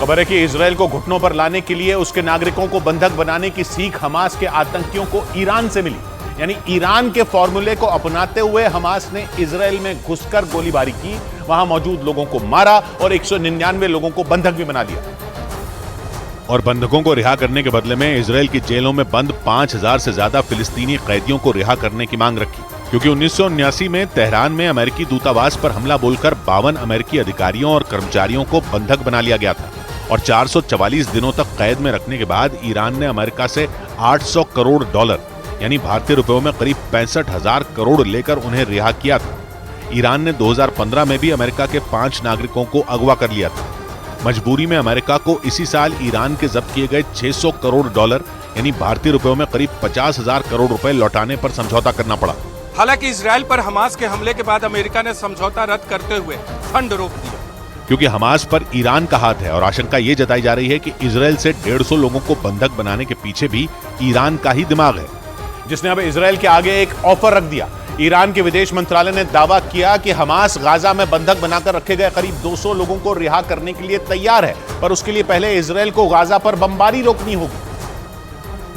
खबर है कि इजरायल को घुटनों पर लाने के लिए उसके नागरिकों को बंधक बनाने की सीख हमास के आतंकियों को ईरान से मिली। यानी ईरान के फॉर्मूले को अपनाते हुए हमास ने इजरायल में घुसकर गोलीबारी की, वहां मौजूद लोगों को मारा और 199 लोगों को बंधक भी बना लिया। और बंधकों को रिहा करने के बदले में इजरायल की जेलों में बंद 5000 से ज्यादा फिलिस्तीनी कैदियों को रिहा करने की मांग रखी, क्योंकि 1979 में तेहरान में अमेरिकी दूतावास पर हमला बोलकर 52 अमेरिकी अधिकारियों और कर्मचारियों को बंधक बना लिया गया था और 444 दिनों तक कैद में रखने के बाद ईरान ने अमेरिका से 800 करोड़ डॉलर यानी भारतीय रुपयों में करीब 65,000 करोड़ लेकर उन्हें रिहा किया था। ईरान ने 2015 में भी अमेरिका के 5 नागरिकों को अगवा कर लिया था। मजबूरी में अमेरिका को इसी साल ईरान के जब्त किए गए 600 करोड़ डॉलर यानी भारतीय रुपयों में करीब 50,000 करोड़ रुपए लौटाने पर समझौता करना पड़ा। हालांकि इजरायल पर हमास के हमले के बाद अमेरिका ने समझौता रद्द करते हुए फंड रोक दिया, क्योंकि हमास पर ईरान का हाथ है और आशंका ये जताई जा रही है कि इजरायल से 150 लोगों को बंधक बनाने के पीछे भी ईरान का ही दिमाग है, जिसने अब इजरायल के आगे एक ऑफर रख दिया। ईरान के विदेश मंत्रालय ने दावा किया कि हमास गाजा में बंधक बनाकर रखे गए करीब 200 लोगों को रिहा करने के लिए तैयार है, पर उसके लिए पहले इजरायल को गाजा पर बमबारी रोकनी होगी।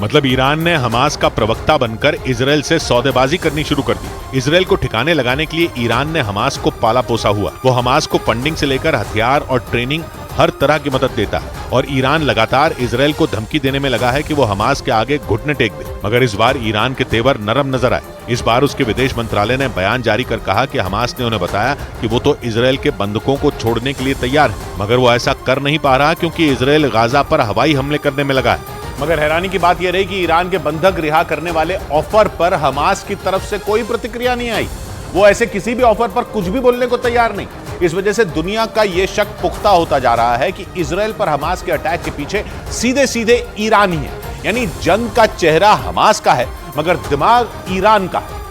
मतलब ईरान ने हमास का प्रवक्ता बनकर इजरायल से सौदेबाजी करनी शुरू कर दी। इजरायल को ठिकाने लगाने के लिए ईरान ने हमास को पाला पोसा हुआ। वो हमास को फंडिंग से लेकर हथियार और ट्रेनिंग हर तरह की मदद देता है और ईरान लगातार इजरायल को धमकी देने में लगा है कि वो हमास के आगे घुटने टेक दे। मगर इस बार ईरान के तेवर नरम नजर आए। इस बार उसके विदेश मंत्रालय ने बयान जारी कर कहा कि हमास ने उन्हें बताया कि वो तो इजरायल के बंधकों को छोड़ने के लिए तैयार है, मगर वो ऐसा कर नहीं पा रहा क्योंकि इजरायल गाजा पर हवाई हमले करने में लगा है। मगर हैरानी की बात यह रही कि ईरान के बंधक रिहा करने वाले ऑफर पर हमास की तरफ से कोई प्रतिक्रिया नहीं आई। वो ऐसे किसी भी ऑफर पर कुछ भी बोलने को तैयार नहीं। इस वजह से दुनिया का यह शक पुख्ता होता जा रहा है कि इजरायल पर हमास के अटैक के पीछे सीधे सीधे ईरान ही है। यानी जंग का चेहरा हमास का है मगर दिमाग ईरान का है,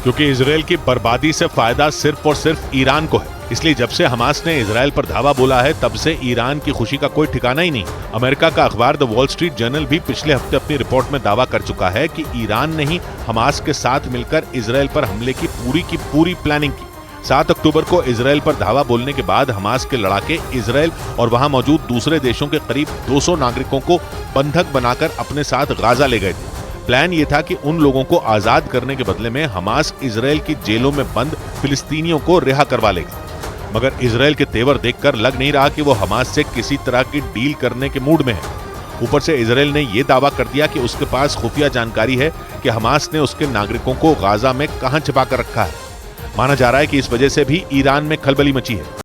क्योंकि इजरायल की बर्बादी से फायदा सिर्फ और सिर्फ ईरान को है। इसलिए जब से हमास ने इजरायल पर धावा बोला है तब से ईरान की खुशी का कोई ठिकाना ही नहीं। अमेरिका का अखबार द वॉल स्ट्रीट जर्नल भी पिछले हफ्ते अपनी रिपोर्ट में दावा कर चुका है कि ईरान ने ही हमास के साथ मिलकर इजरायल पर हमले की पूरी प्लानिंग की। 7 अक्टूबर को इजरायल पर धावा बोलने के बाद हमास के लड़ाके इजरायल और वहां मौजूद दूसरे देशों के करीब 200 नागरिकों को बंधक बनाकर अपने साथ गाजा ले गए थे। प्लान ये था कि उन लोगों को आजाद करने के बदले में हमास इजरायल की जेलों में बंद फिलिस्तीनियों को रिहा करवा लेगा। मगर इजरायल के तेवर देखकर लग नहीं रहा कि वो हमास से किसी तरह की डील करने के मूड में है। ऊपर से इजरायल ने यह दावा कर दिया कि उसके पास खुफिया जानकारी है कि हमास ने उसके नागरिकों को गाजा में कहां छिपा कर रखा है। माना जा रहा है कि इस वजह से भी ईरान में खलबली मची है।